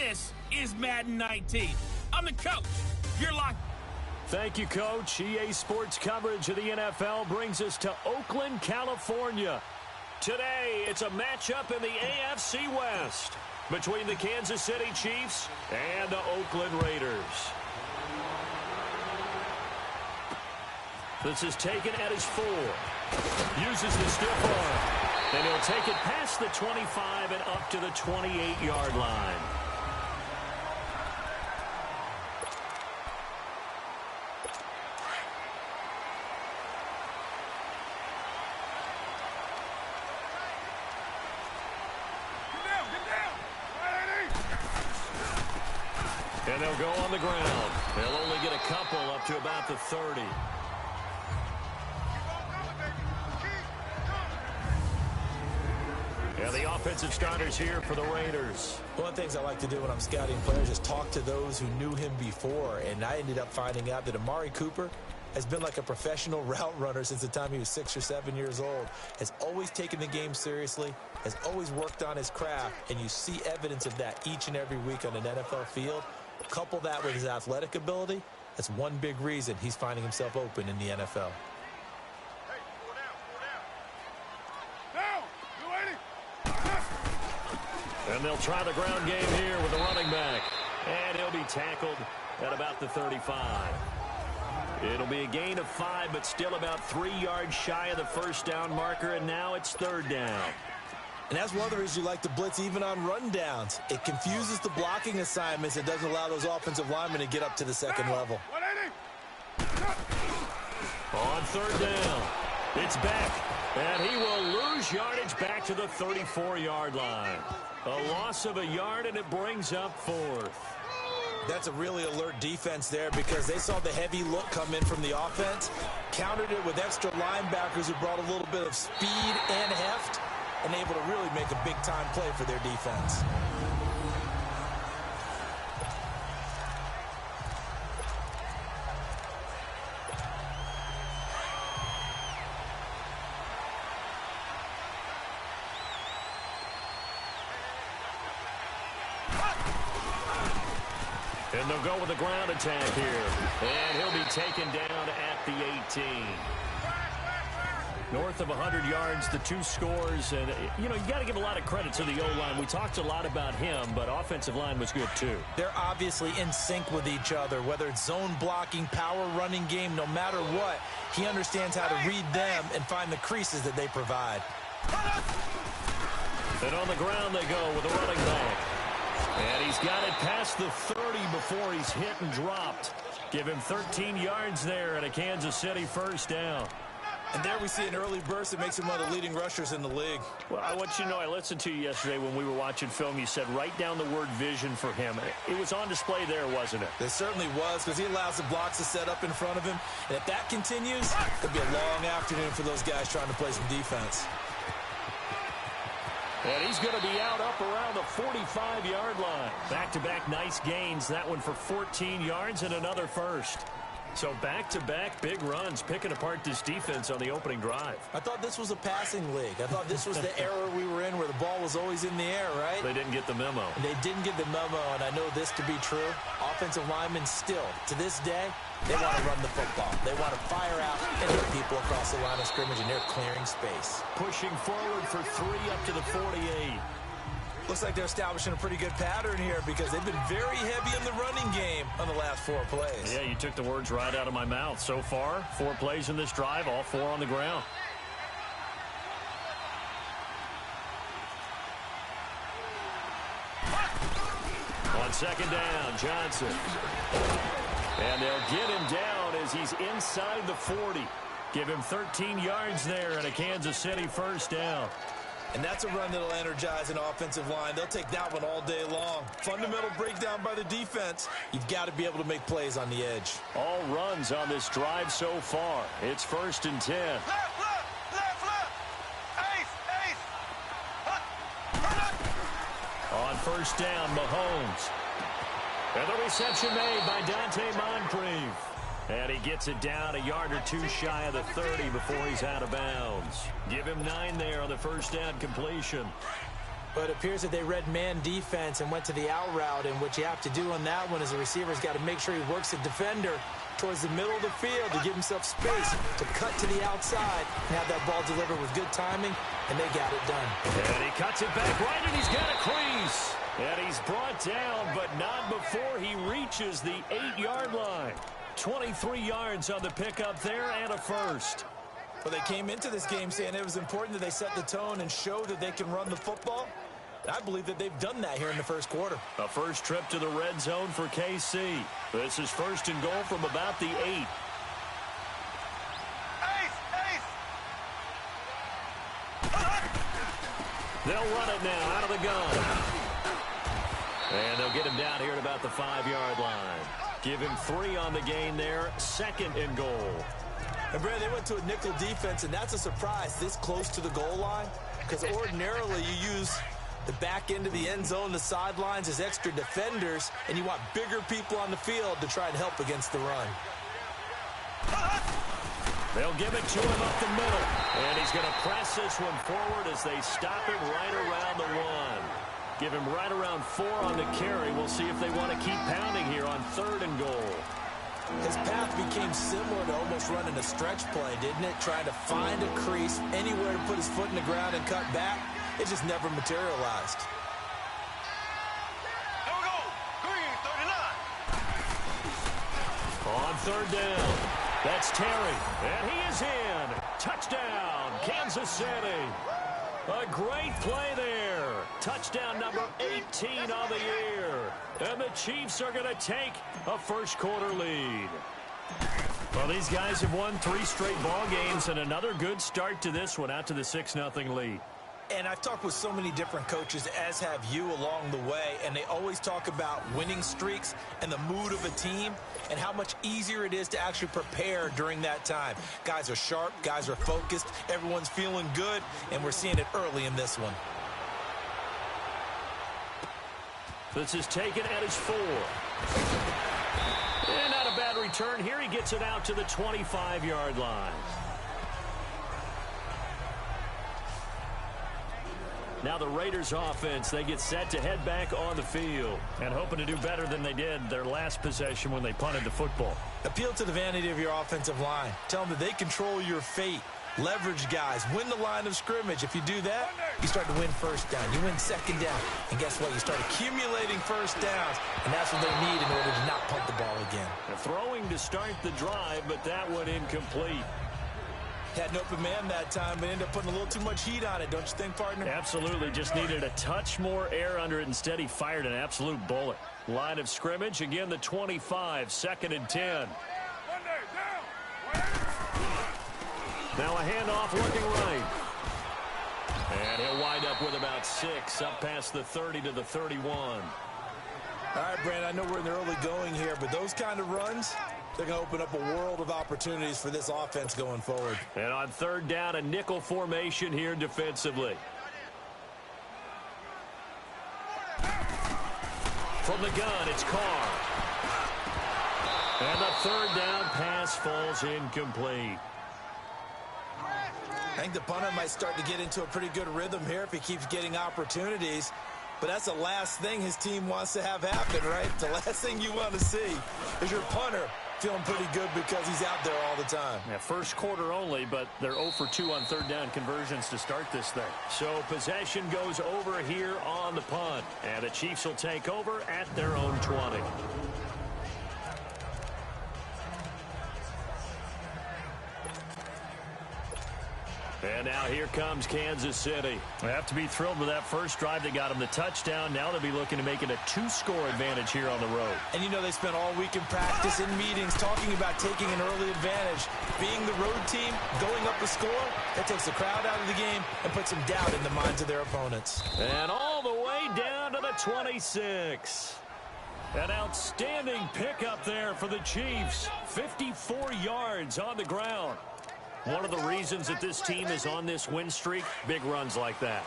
This is Madden 19. I'm the coach. You're locked. Thank you, Coach. EA Sports coverage of the NFL brings us to Oakland, California. Today, it's a matchup in the AFC West between the Kansas City Chiefs and the Oakland Raiders. This is taken at his 4. Uses the stiff arm. And he'll take it past the 25 and up to the 28-yard line. And they'll go on the ground. They'll only get a couple up to about the 30. Yeah, the offensive starters here for the Raiders. One of the things I like to do when I'm scouting players is talk to those who knew him before. And I ended up finding out that Amari Cooper has been like a professional route runner since the time he was 6 or 7 years old. Has always taken the game seriously. Has always worked on his craft. And you see evidence of that each and every week on an NFL field. Couple that with his athletic ability, that's one big reason he's finding himself open in the NFL. And they'll try the ground game here with the running back. And he'll be tackled at about the 35. It'll be a gain of 5, but still about 3 yards shy of the first down marker, and now it's 3rd down. And that's one of the reasons you like to blitz even on rundowns. It confuses the blocking assignments. It doesn't allow those offensive linemen to get up to the second level. On 3rd down, it's back, and he will lose yardage back to the 34-yard line. A loss of a yard, and it brings up 4th. That's a really alert defense there because they saw the heavy look come in from the offense, countered it with extra linebackers who brought a little bit of speed and heft, and able to really make a big-time play for their defense. And they'll go with a ground attack here. And he'll be taken down at the 18. North of 100 yards, the 2 scores. And, you know, you got to give a lot of credit to the O-line. We talked a lot about him, but offensive line was good, too. They're obviously in sync with each other, whether it's zone blocking, power running game, no matter what. He understands how to read them and find the creases that they provide. And on the ground they go with a running back. And he's got it past the 30 before he's hit and dropped. Give him 13 yards there and a Kansas City first down. And there we see an early burst that makes him one of the leading rushers in the league. Well, I want you to know, I listened to you yesterday when we were watching film. You said write down the word vision for him. It was on display there, wasn't it? It certainly was, because he allows the blocks to set up in front of him. And if that continues, it'll be a long afternoon for those guys trying to play some defense. And he's going to be out up around the 45-yard line. Back-to-back nice gains. That one for 14 yards and another first. So back-to-back big runs, picking apart this defense on the opening drive. I thought this was a passing league. I thought this was the era we were in where the ball was always in the air, right? They didn't get the memo. They didn't get the memo, and I know this to be true. Offensive linemen still, to this day, they want to run the football. They want to fire out and hit people across the line of scrimmage, and they're clearing space. Pushing forward for 3 up to the 48. Looks like they're establishing a pretty good pattern here because they've been very heavy in the running game on the last 4 plays. Yeah, you took the words right out of my mouth. So far, 4 plays in this drive, all 4 on the ground. On 2nd down, Johnson. And they'll get him down as he's inside the 40. Give him 13 yards there and a Kansas City first down. And that's a run that'll energize an offensive line. They'll take that one all day long. Fundamental breakdown by the defense. You've got to be able to make plays on the edge. All runs on this drive so far. It's 1st and 10. Left. Ace. On 1st down, Mahomes. And the reception made by Dante Moncrief. And he gets it down a yard or 2 shy of the 30 before he's out of bounds. Give him 9 there on the first down completion. But it appears that they read man defense and went to the out route, and what you have to do on that one is the receiver's got to make sure he works the defender towards the middle of the field to give himself space to cut to the outside and have that ball delivered with good timing, and they got it done. And he cuts it back right, and he's got a crease. And he's brought down, but not before he reaches the 8-yard line. 23 yards on the pickup there and a first. Well, they came into this game saying it was important that they set the tone and show that they can run the football. And I believe that they've done that here in the first quarter. A first trip to the red zone for KC. This is first and goal from about the 8. They'll run it now out of the gun. And they'll get him down here at about the 5-yard line. Give him 3 on the gain there. Second and goal. And, Brad, they went to a nickel defense, and that's a surprise this close to the goal line, because ordinarily you use the back end of the end zone, the sidelines as extra defenders, and you want bigger people on the field to try and help against the run. They'll give it to him up the middle. And he's going to press this one forward as they stop him right around the 1. Give him right around 4 on the carry. We'll see if they want to keep pounding here on 3rd and goal. His path became similar to almost running a stretch play, didn't it? Trying to find a crease, anywhere to put his foot in the ground and cut back. It just never materialized. Here we go. Green, 39. On 3rd down, that's Terry, and he is in. Touchdown, Kansas City. A great play there. Touchdown number 18 on the year. And the Chiefs are going to take a first-quarter lead. Well, these guys have won 3 straight ball games, and another good start to this one, out to the 6-0 lead. And I've talked with so many different coaches, as have you, along the way, and they always talk about winning streaks and the mood of a team and how much easier it is to actually prepare during that time. Guys are sharp, guys are focused, everyone's feeling good, and we're seeing it early in this one. This is taken at his 4. And not a bad return here. He gets it out to the 25-yard line. Now the Raiders offense, they get set to head back on the field and hoping to do better than they did their last possession when they punted the football. Appeal to the vanity of your offensive line. Tell them that they control your fate. Leverage guys. Win the line of scrimmage. If you do that, you start to win first down. You win second down. And guess what? You start accumulating first downs. And that's what they need in order to not punt the ball again. They're throwing to start the drive, but that one incomplete. Had an open man that time, but ended up putting a little too much heat on it, don't you think, partner? Absolutely. Just needed a touch more air under it. Instead, he fired an absolute bullet. Line of scrimmage, again, the 25, 2nd and 10. Now a handoff looking right. And he'll wind up with about 6, up past the 30 to the 31. All right, Brandon, I know we're in the early going here, but those kind of runs, they're going to open up a world of opportunities for this offense going forward. And on 3rd down, a nickel formation here defensively. From the gun, it's Carr. And the 3rd down pass falls incomplete. I think the punter might start to get into a pretty good rhythm here if he keeps getting opportunities. But that's the last thing his team wants to have happen, right? The last thing you want to see is your punter feeling pretty good because he's out there all the time. Yeah, first quarter only, but they're 0 for 2 on 3rd down conversions to start this thing. So possession goes over here on the punt. And the Chiefs will take over at their own 20. And now here comes Kansas City. They have to be thrilled with that first drive that got them the touchdown. Now they'll be looking to make it a 2-score advantage here on the road. And you know they spent all week in practice, in meetings, talking about taking an early advantage. Being the road team, going up a score, that takes the crowd out of the game and puts some doubt in the minds of their opponents. And all the way down to the 26. An outstanding pickup there for the Chiefs. 54 yards on the ground. One of the reasons that this team is on this win streak, big runs like that.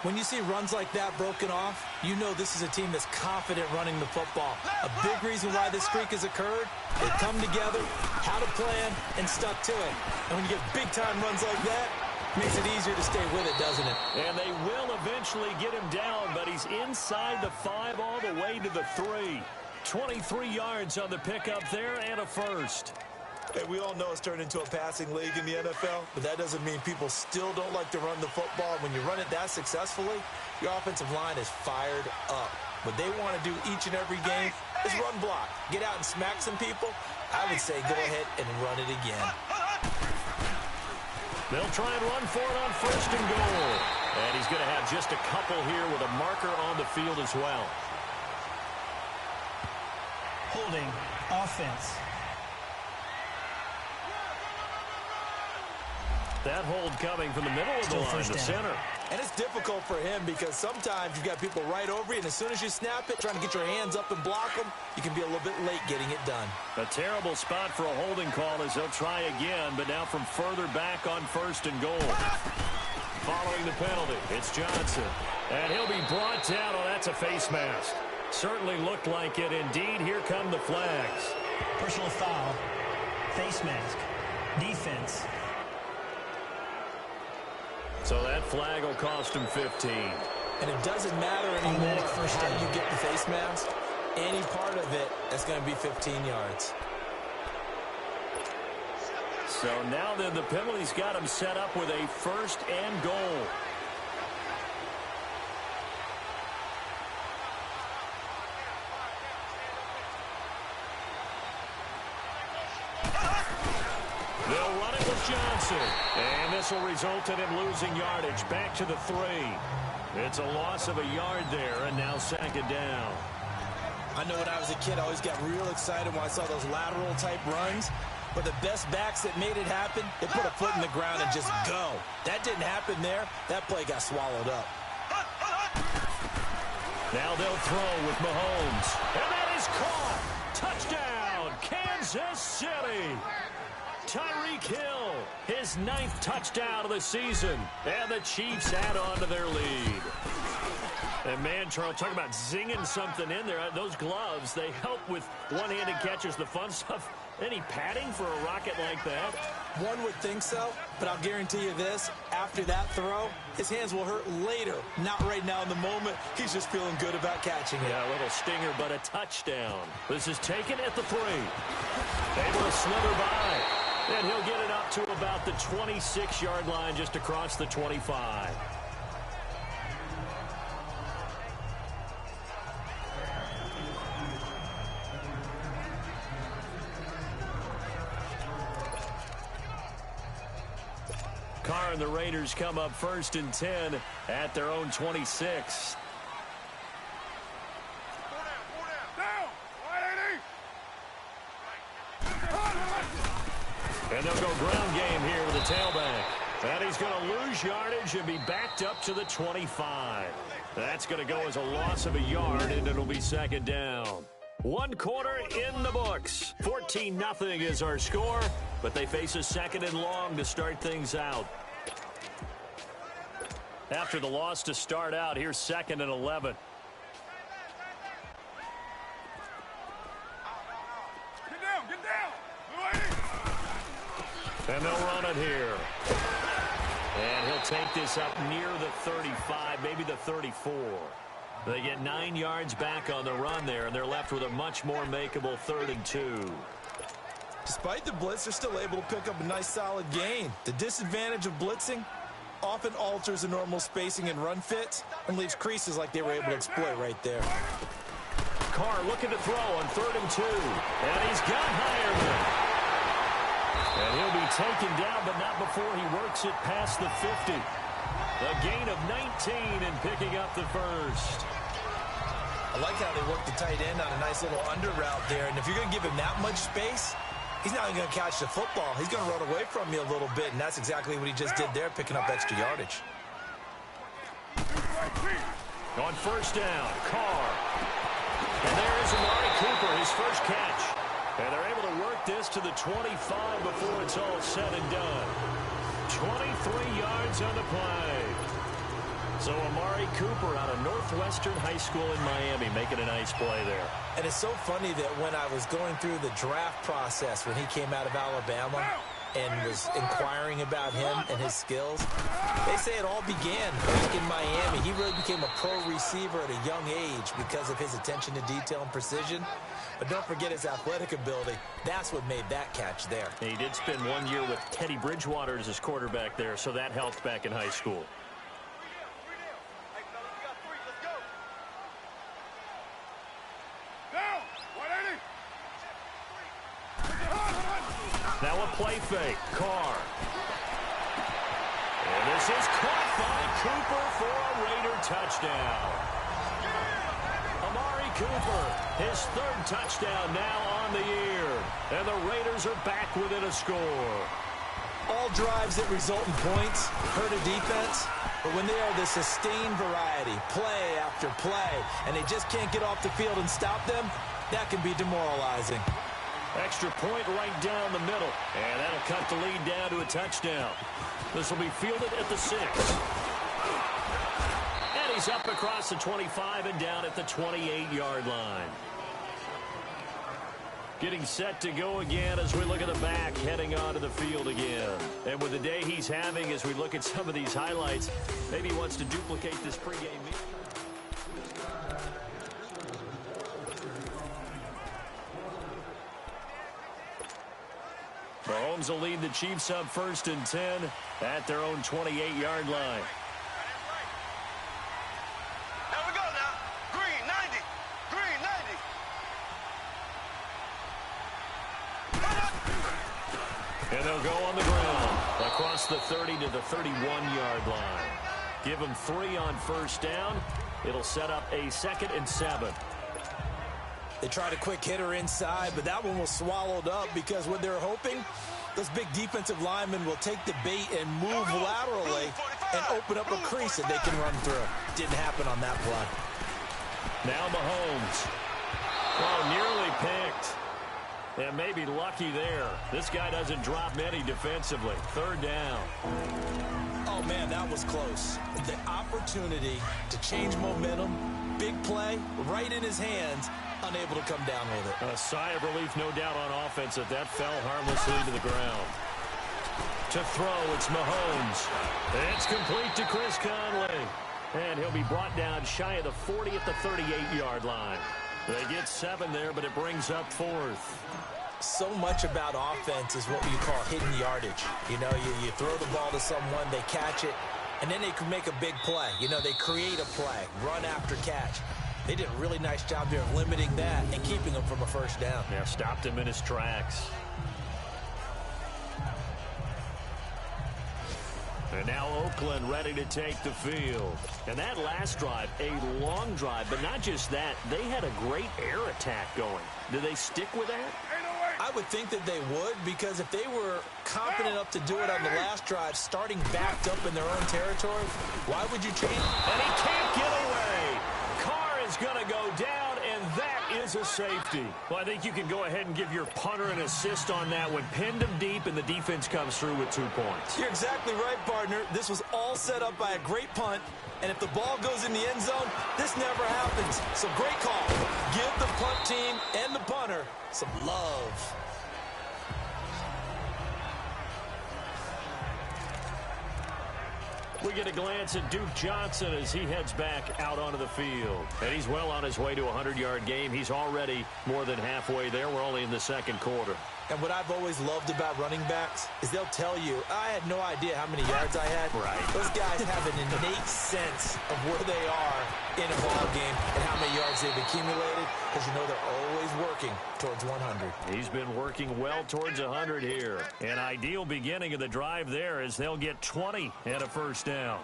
When you see runs like that broken off, you know this is a team that's confident running the football. A big reason why this streak has occurred, they come together, had a plan, and stuck to it. And when you get big-time runs like that, Makes it easier to stay with it, doesn't it? And they will eventually get him down, but he's inside the 5 all the way to the 3. 23 yards on the pickup there and a first. Hey, we all know it's turned into a passing league in the NFL, but that doesn't mean people still don't like to run the football. When you run it that successfully, your offensive line is fired up. What they want to do each and every game is run block. Get out and smack some people. I would say go ahead and run it again. They'll try and run for it on 1st and goal. And he's going to have just a couple here with a marker on the field as well. Holding offense. That hold coming from the middle of the line, the center. And it's difficult for him because sometimes you've got people right over you, and as soon as you snap it, trying to get your hands up and block them, you can be a little bit late getting it done. A terrible spot for a holding call as they'll try again, but now from further back on 1st and goal. Following the penalty, it's Johnson. And he'll be brought down. Oh, that's a face mask. Certainly looked like it. Indeed, here come the flags. Personal foul. Face mask. Defense. So that flag will cost him 15. And it doesn't matter anymore how you get the face mask. Any part of it, that's going to be 15 yards. So now then the penalty's got him set up with a 1st and goal. They'll run it with Johnson. And this will result in him losing yardage back to the 3. It's a loss of a yard there, and now 2nd down. I know when I was a kid, I always got real excited when I saw those lateral-type runs. But the best backs that made it happen, they put a foot in the ground and just go. That didn't happen there. That play got swallowed up. Now they'll throw with Mahomes. And that is caught. Touchdown, Kansas City. Tyreek Hill, his 9th touchdown of the season. And the Chiefs add on to their lead. And man, Charles, talk about zinging something in there. Those gloves, they help with one-handed catches, the fun stuff. Any padding for a rocket like that? One would think so, but I'll guarantee you this. After that throw, his hands will hurt later. Not right now in the moment. He's just feeling good about catching it. Yeah, a little stinger, but a touchdown. This is taken at the 3. Able to slither by. And he'll get it up to about the 26-yard line just across the 25. Carr and the Raiders come up 1st and 10 at their own 26. And they'll go ground game here with the tailback. And he's going to lose yardage and be backed up to the 25. That's going to go as a loss of a yard, and it'll be 2nd down. 1 quarter in the books. 14-0 is our score, but they face a 2nd and long to start things out. After the loss to start out, here's 2nd and 11. Get down. And they'll run it here. And he'll take this up near the 35, maybe the 34. They get 9 yards back on the run there, and they're left with a much more makeable 3rd and 2. Despite the blitz, they're still able to pick up a nice solid gain. The disadvantage of blitzing often alters the normal spacing and run fits and leaves creases like they were able to exploit right there. Carr looking to throw on 3rd and 2. And he's got Hireman. And he'll be taken down, but not before he works it past the 50. A gain of 19 and picking up the 1st. I like how they work the tight end on a nice little under route there. And if you're going to give him that much space, he's not going to catch the football. He's going to run away from you a little bit, and that's exactly what he just did there, picking up extra yardage. On 1st down, Carr. And there is Amari Cooper, his first catch. And they're able to work this to the 25 before it's all said and done. 23 yards on the play. So Amari Cooper out of Northwestern High School in Miami making a nice play there. And it's so funny that when I was going through the draft process when he came out of Alabama, and was inquiring about him and his skills. They say it all began back in Miami. He really became a pro receiver at a young age because of his attention to detail and precision. But don't forget his athletic ability. That's what made that catch there. He did spend 1 year with Teddy Bridgewater as his quarterback there, so that helped back in high school. Now a play fake. Carr. And this is caught by Cooper for a Raider touchdown. Amari Cooper, his third touchdown now on the year. And the Raiders are back within a score. All drives that result in points hurt a defense, but when they are the sustained variety, play after play, and they just can't get off the field and stop them, that can be demoralizing. Extra point right down the middle. And that'll cut the lead down to a touchdown. This will be fielded at the 6. And he's up across the 25 and down at the 28-yard line. Getting set to go again as we look at the back, heading onto the field again. And with the day he's having, as we look at some of these highlights, maybe he wants to duplicate this pregame meeting. Mahomes will lead the Chiefs up 1st and 10 at their own 28-yard line. There we go now. Green 90. Green 90. And they'll go on the ground across the 30 to the 31-yard line. Give them 3 on 1st down. It'll set up a 2nd and 7. They tried a quick hitter inside, but that one was swallowed up because what they're hoping, those big defensive linemen will take the bait and move laterally and open up a crease that they can run through. Didn't happen on that play. Now Mahomes. Oh, nearly picked. And maybe lucky there. This guy doesn't drop many defensively. 3rd down. Oh, man, that was close. The opportunity to change momentum, big play, right in his hands, unable to come down with it. A sigh of relief, no doubt, on offense that fell harmlessly to the ground. To throw, it's Mahomes. It's complete to Chris Conley. And he'll be brought down shy of the 40 at the 38-yard line. They get 7 there, but it brings up 4th. So much about offense is what you call hidden yardage. You know, you throw the ball to someone, they catch it, and then they can make a big play. You know, they create a play, run after catch. They did a really nice job there of limiting that and keeping him from a 1st down. Yeah, stopped him in his tracks. And now Oakland ready to take the field. And that last drive, a long drive, but not just that, they had a great air attack going. Do they stick with that? I would think that they would, because if they were confident enough to do it on the last drive, starting backed up in their own territory, why would you change? And he can't get away. Carr is going to go down, and that is a safety. Well, I think you can go ahead and give your punter an assist on that one. Pinned him deep, and the defense comes through with 2 points. You're exactly right, partner. This was all set up by a great punt, and if the ball goes in the end zone, this never happens. So great call. Give the punt team and the punter some love. We get a glance at Duke Johnson as he heads back out onto the field. And he's well on his way to a 100-yard game. He's already more than halfway there. We're only in the 2nd quarter. And what I've always loved about running backs is they'll tell you, I had no idea how many yards I had. Right. Those guys have an innate sense of where they are in a ball game and how many yards they've accumulated, because you know they're always working towards 100. He's been working well towards 100 here. An ideal beginning of the drive there as they'll get 20 and a 1st down.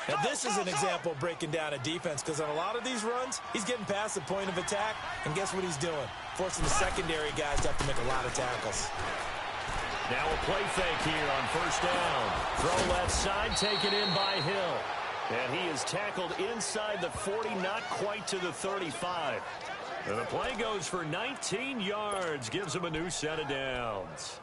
Now, this is an example of breaking down a defense, because on a lot of these runs, he's getting past the point of attack, and guess what he's doing? Forcing the secondary guys to have to make a lot of tackles. Now a play fake here on 1st down. Throw left side, taken in by Hill. And he is tackled inside the 40, not quite to the 35. And the play goes for 19 yards, gives him a new set of downs.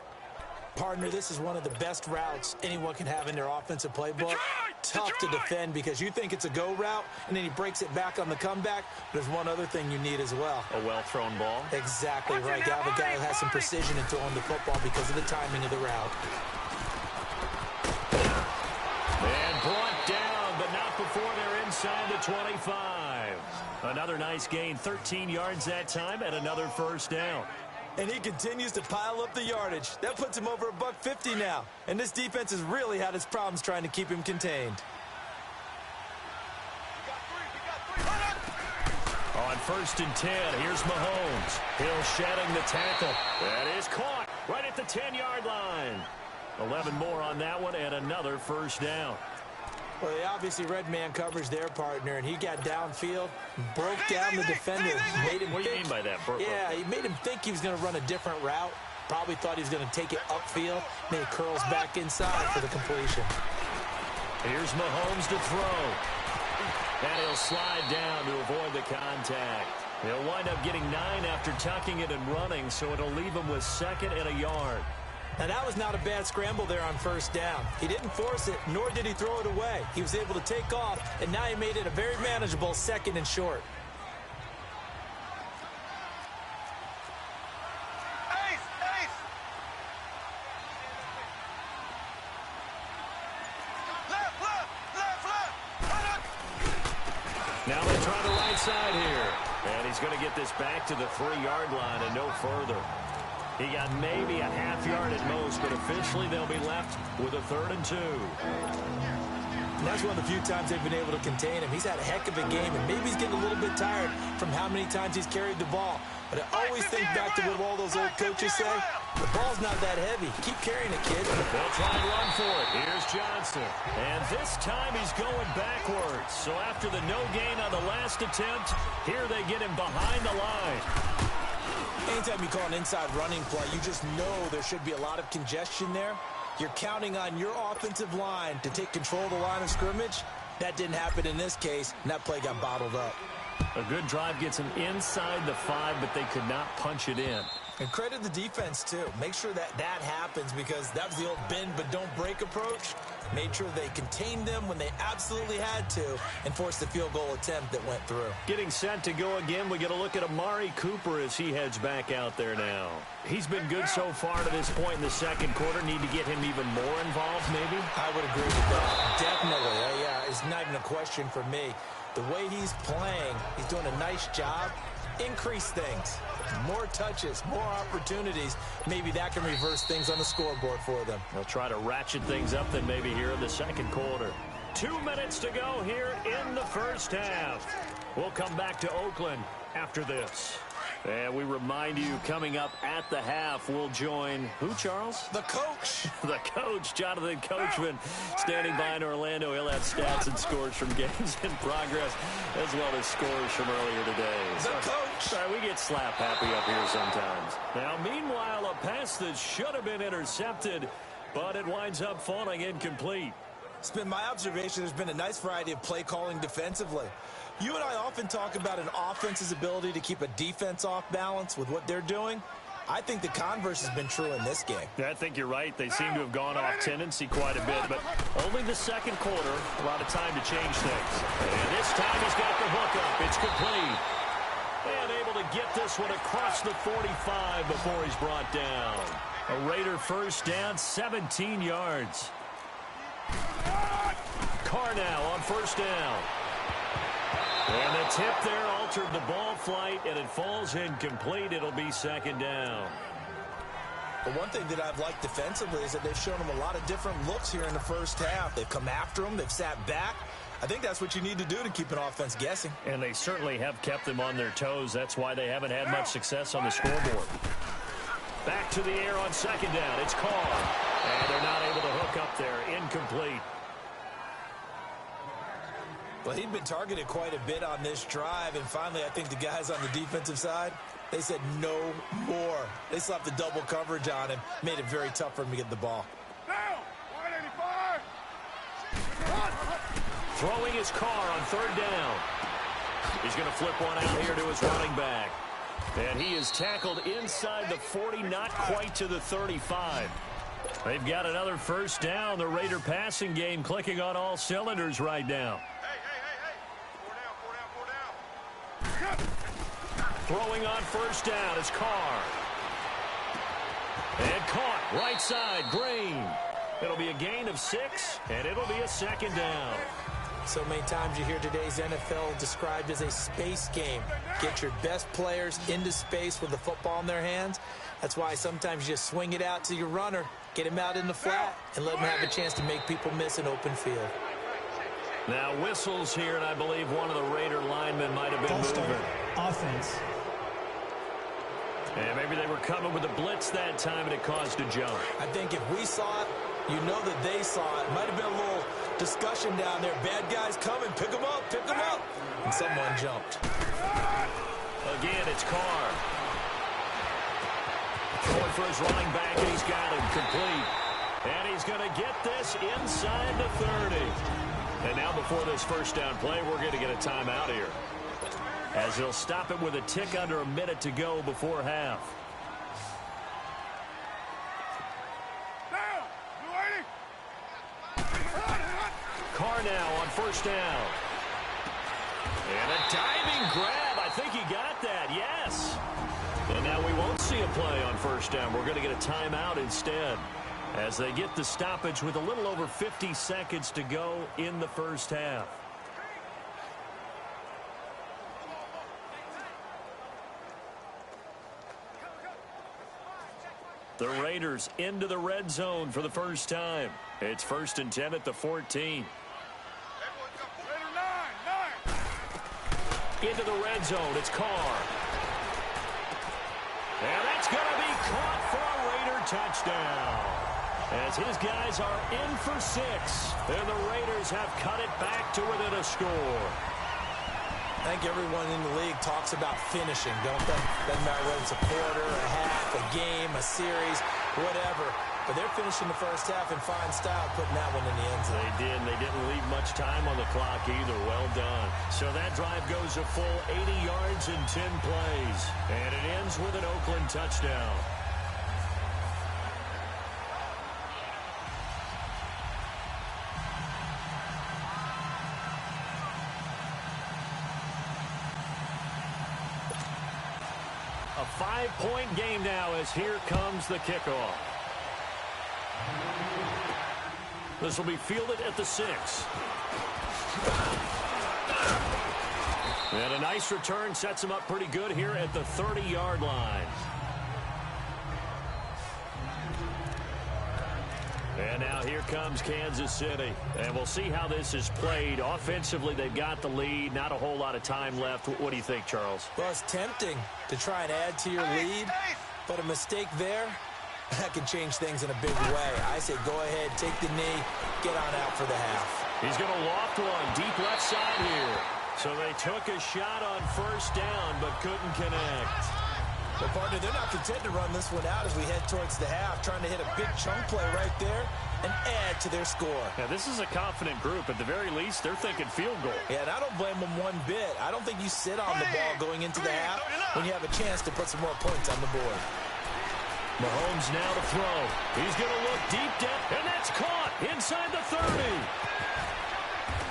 Partner, this is one of the best routes anyone can have in their offensive playbook. Tough to defend because you think it's a go route, and then he breaks it back on the comeback. There's one other thing you need as well. A well-thrown ball? Exactly right. You have a guy who has some precision in throwing the football because of the timing of the route. And brought down, but not before they're inside the 25. Another nice gain, 13 yards that time, and another first down. And he continues to pile up the yardage. That puts him over $150 now. And this defense has really had its problems trying to keep him contained. On 1st and 10, here's Mahomes. Hill shedding the tackle. That is caught right at the 10-yard line. 11 more on that one, and another first down. Well, they obviously read man coverage their partner, and he got downfield, broke down the defender, made him What do you mean by that? Yeah, he made him think he was going to run a different route. Probably thought he was going to take it upfield. Then he curls back inside for the completion. Here's Mahomes to throw. And he'll slide down to avoid the contact. He'll wind up getting 9 after tucking it and running, so it'll leave him with 2nd and a yard. Now, that was not a bad scramble there on 1st down. He didn't force it, nor did he throw it away. He was able to take off, and now he made it a very manageable 2nd and short. Now they try the right side here. And he's going to get this back to the 3-yard line and no further. He got maybe a half yard at most, but officially they'll be left with a 3rd and 2. And that's one of the few times they've been able to contain him. He's had a heck of a game, and maybe he's getting a little bit tired from how many times he's carried the ball. But I always think back to what all those old coaches say. The ball's not that heavy. Keep carrying it, kid. They'll try and run for it. Here's Johnson. And this time he's going backwards. So after the no gain on the last attempt, here they get him behind the line. Anytime you call an inside running play, you just know there should be a lot of congestion there. You're counting on your offensive line to take control of the line of scrimmage. That didn't happen in this case, and that play got bottled up. A good drive gets him inside the 5, but they could not punch it in. And credit the defense, too. Make sure that happens, because that was the old bend but don't break approach. Made sure they contained them when they absolutely had to and forced the field goal attempt that went through. Getting set to go again, we get a look at Amari Cooper as he heads back out there now. He's been good so far to this point in the 2nd quarter. Need to get him even more involved, maybe? I would agree with that. Definitely. Yeah, it's not even a question for me. The way he's playing, he's doing a nice job. Increase things. More touches, more opportunities. Maybe that can reverse things on the scoreboard for them. They'll try to ratchet things up then maybe here in the 2nd quarter. 2 minutes to go here in the 1st half. We'll come back to Oakland after this. And we remind you, coming up at the half, we'll join who, Charles? The coach. The coach, Jonathan Coachman, standing by in Orlando. He'll have stats and scores from games in progress, as well as scores from earlier today. The coach. Sorry, we get slap happy up here sometimes. Now, meanwhile, a pass that should have been intercepted, but it winds up falling incomplete. It's been my observation there's been a nice variety of play calling defensively. You and I often talk about an offense's ability to keep a defense off balance with what they're doing. I think the converse has been true in this game. I think you're right. They seem to have gone off tendency quite a bit, but only the 2nd quarter, a lot of time to change things. And this time he's got the hook up. It's complete. And able to get this one across the 45 before he's brought down. A Raider 1st down, 17 yards. Carr now on 1st down. And the tip there altered the ball flight, and it falls incomplete. It'll be 2nd down. The one thing that I've liked defensively is that they've shown them a lot of different looks here in the 1st half. They've come after them. They've sat back. I think that's what you need to do to keep an offense guessing. And they certainly have kept them on their toes. That's why they haven't had much success on the scoreboard. Back to the air on 2nd down. It's Carr. And they're not able to hook up there. Incomplete. Well, he'd been targeted quite a bit on this drive, and finally I think the guys on the defensive side, they said no more. They slapped the double coverage on him, made it very tough for him to get the ball. Throwing his Carr on 3rd down. He's going to flip one out here to his running back. And he is tackled inside the 40, not quite to the 35. They've got another 1st down. The Raider passing game clicking on all cylinders right now. Throwing on 1st down is Carr. And caught right side, Green. It'll be a gain of 6, and it'll be a second down. So many times you hear today's NFL described as a space game. Get your best players into space with the football in their hands. That's why sometimes you just swing it out to your runner, get him out in the flat, and let him have a chance to make people miss an open field. Now whistles here, and I believe one of the Raider linemen might have been moving. Offense. And maybe they were coming with a blitz that time, and it caused a jump. I think if we saw it, you know that they saw it. Might have been a little discussion down there. Bad guys coming. Pick them up. Pick them up. And someone jumped. Again, it's Carr. Going for his running back, and he's got him complete. And he's going to get this inside the 30. And now before this first down play, we're going to get a timeout here, as he'll stop it with a tick under a minute to go before half. Carr now on first down. And a diving grab. I think he got that, yes. And now we won't see a play on first down. We're going to get a timeout instead, as they get the stoppage with a little over 50 seconds to go in the first half. The Raiders into the red zone for the first time. It's 1st and 10 at the 14. Into the red zone, it's Carr. And that's going to be caught for a Raider touchdown, as his guys are in for 6. And the Raiders have cut it back to within a score. I think everyone in the league talks about finishing, don't they? Doesn't matter whether it's a quarter, a half, a game, a series, whatever. But they're finishing the first half in fine style, putting that one in the end zone. They did. They didn't leave much time on the clock either. Well done. So that drive goes a full 80 yards in 10 plays. And it ends with an Oakland touchdown. A 5-point game now, as here comes the kickoff. This will be fielded at the 6. And a nice return sets him up pretty good here at the 30-yard line. And now here comes Kansas City. And we'll see how this is played. Offensively, they've got the lead. Not a whole lot of time left. What do you think, Charles? Well, it's tempting to try and add to your lead, but a mistake there, that can change things in a big way. I say go ahead, take the knee, get on out for the half. He's going to loft one deep left side here. So they took a shot on first down, but couldn't connect. Well, partner, they're not content to run this one out as we head towards the half, trying to hit a big chunk play right there and add to their score. Yeah, this is a confident group. At the very least, they're thinking field goal. Yeah, and I don't blame them one bit. I don't think you sit on the ball going into the half when you have a chance to put some more points on the board. Mahomes now to throw. He's going to look deep down, and that's caught inside the 30.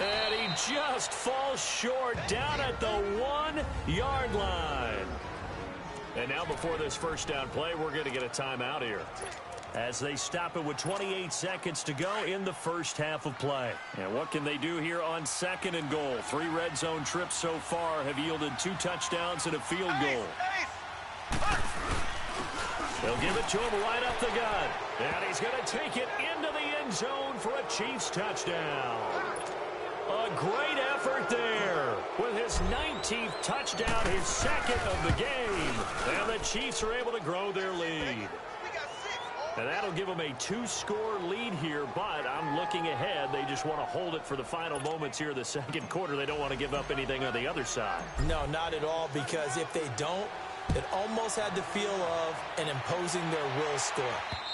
And he just falls short down at the 1-yard line. And now before this first down play, we're going to get a timeout here, as they stop it with 28 seconds to go in the first half of play. And what can they do here on 2nd and goal? 3 red zone trips so far have yielded 2 touchdowns and a field goal. They'll give it to him right up the gut. And he's going to take it into the end zone for a Chiefs touchdown. A great effort there with his 19th touchdown, his 2nd of the game. And the Chiefs are able to grow their lead. And that'll give them a 2-score lead here, but I'm looking ahead. They just want to hold it for the final moments here of the second quarter. They don't want to give up anything on the other side. No, not at all, because if they don't, it almost had the feel of an imposing their will score.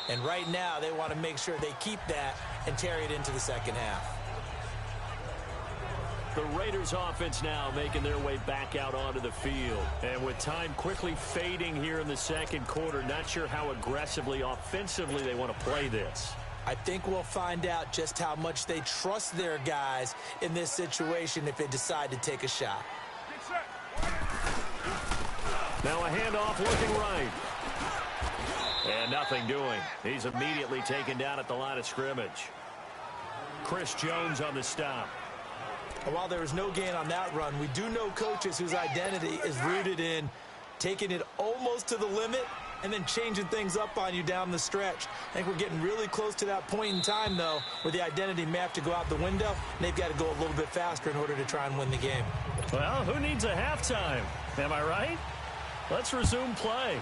And right now, they want to make sure they keep that and carry it into the second half. The Raiders offense now making their way back out onto the field. And with time quickly fading here in the second quarter, not sure how aggressively, offensively they want to play this. I think we'll find out just how much they trust their guys in this situation if they decide to take a shot. Now a handoff looking right. And nothing doing. He's immediately taken down at the line of scrimmage. Chris Jones on the stop. While there was no gain on that run, we do know coaches whose identity is rooted in taking it almost to the limit and then changing things up on you down the stretch. I think we're getting really close to that point in time, though, where the identity may have to go out the window, and they've got to go a little bit faster in order to try and win the game. Well, who needs a halftime? Am I right? Let's resume play.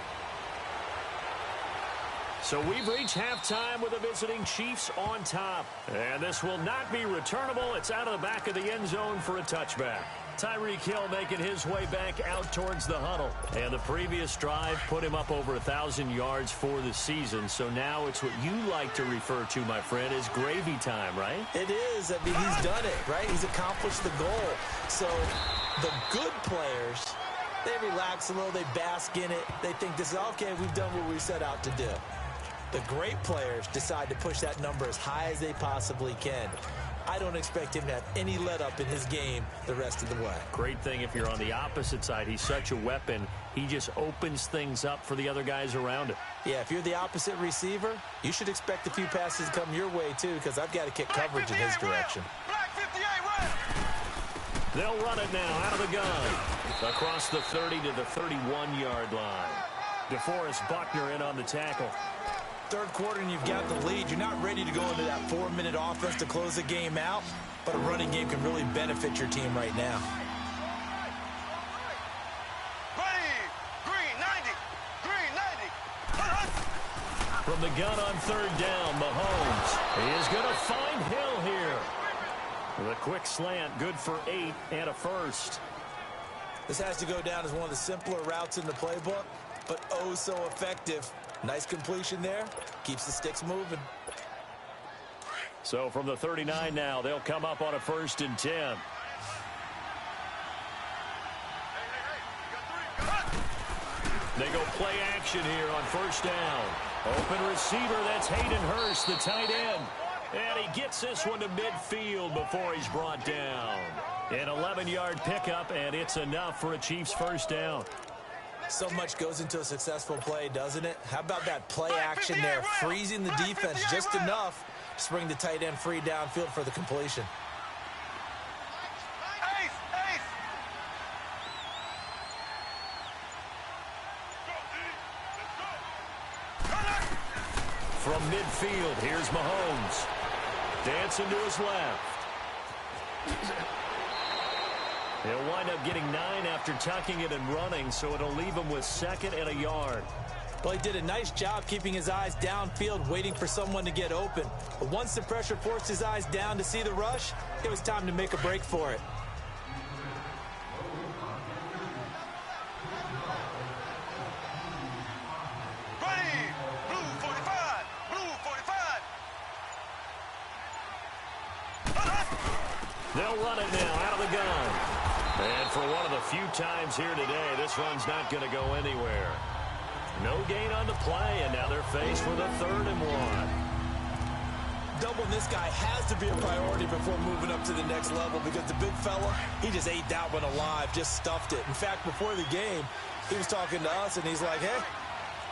So we've reached halftime with the visiting Chiefs on top. And this will not be returnable. It's out of the back of the end zone for a touchback. Tyreek Hill making his way back out towards the huddle. And the previous drive put him up over 1,000 yards for the season. So now it's what you like to refer to, my friend, as gravy time, right? It is. I mean, he's done it, right? He's accomplished the goal. So the good players, they relax a little. They bask in it. They think this is, okay, we've done what we set out to do. The great players decide to push that number as high as they possibly can. I don't expect him to have any let-up in his game the rest of the way. Great thing if you're on the opposite side. He's such a weapon. He just opens things up for the other guys around him. Yeah, if you're the opposite receiver, you should expect a few passes to come your way, too, because I've got to kick coverage in his direction. Black 58, run! They'll run it now out of the gun. Across the 30 to the 31-yard line. DeForest Buckner in on the tackle. Third quarter and you've got the lead. You're not ready to go into that 4-minute offense to close the game out, but a running game can really benefit your team right now. Ready! Green 90! Green 90! From the gun on third down, Mahomes. He is going to find Hill here. The quick slant, good for 8 and a first. This has to go down as one of the simpler routes in the playbook, but oh so effective. Nice completion there. Keeps the sticks moving. So from the 39 now, they'll come up on a 1st and 10. They go play action here on 1st down. Open receiver, that's Hayden Hurst, the tight end. And he gets this one to midfield before he's brought down. An 11-yard pickup, and it's enough for a Chiefs 1st down. So much goes into a successful play, doesn't it? How about that play action there, freezing the defense just enough to bring the tight end free downfield for the completion. Ace! Ace! From midfield, here's Mahomes. Dancing to his left. He'll wind up getting 9 after tucking it and running, so it'll leave him with 2nd and a yard. Well, he did a nice job keeping his eyes downfield, waiting for someone to get open. But once the pressure forced his eyes down to see the rush, it was time to make a break for it. Ready! Blue 45! Blue 45! They'll run it now out of the gun. And for one of the few times here today, this run's not going to go anywhere. No gain on the play, and now they're faced with a 3rd and 1. Doubling this guy has to be a priority before moving up to the next level because the big fella, he just ate that one alive, just stuffed it. In fact, before the game, he was talking to us, and he's like, hey,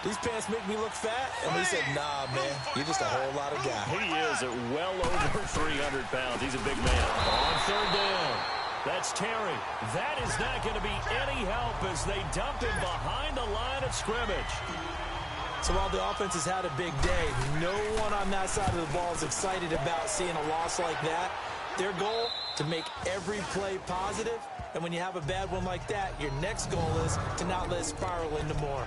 these pants make me look fat. And we said, nah, man, you're just a whole lot of guy. He is at well over 300 pounds. He's a big man. On 3rd down. That's Terry. That is not going to be any help as they dump him behind the line of scrimmage. So while the offense has had a big day, no one on that side of the ball is excited about seeing a loss like that. Their goal, to make every play positive. And when you have a bad one like that, your next goal is to not let it spiral into more.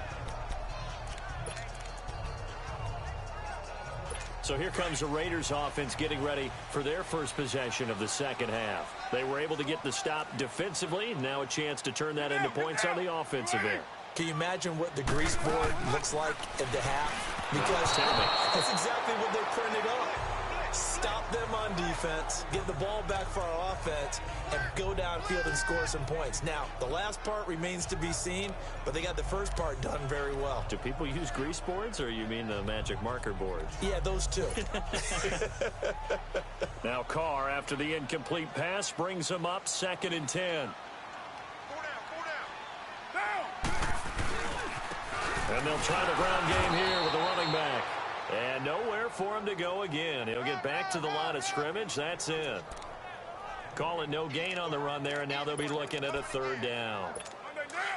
So here comes the Raiders offense getting ready for their first possession of the second half. They were able to get the stop defensively. Now a chance to turn that into points on the offensive end. Can you imagine what the grease board looks like at the half? Because that's exactly what they printed up. Stop them on defense, get the ball back for our offense, and go downfield and score some points. Now, the last part remains to be seen, but they got the first part done very well. Do people use grease boards, or you mean the magic marker boards? Yeah, those two. Now Carr, after the incomplete pass, brings him up 2nd and 10. And they'll try the ground game here with the running coming back. And nowhere for him to go again. He'll get back to the line of scrimmage. That's it. Calling no gain on the run there, and now they'll be looking at a third down.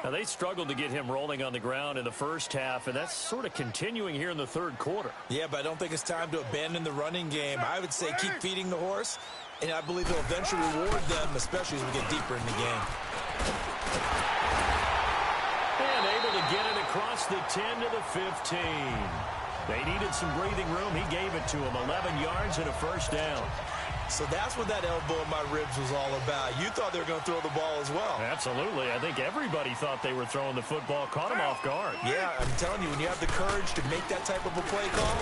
Now, they struggled to get him rolling on the ground in the first half, and that's sort of continuing here in the third quarter. Yeah, but I don't think it's time to abandon the running game. I would say keep feeding the horse, and I believe they'll eventually reward them, especially as we get deeper in the game. And able to get it across the 10 to the 15. They needed some breathing room. He gave it to them. 11 yards and a first down. So that's what that elbow in my ribs was all about. You thought they were going to throw the ball as well. Absolutely. I think everybody thought they were throwing the football. Caught him off guard. Yeah, I'm telling you, when you have the courage to make that type of a play call,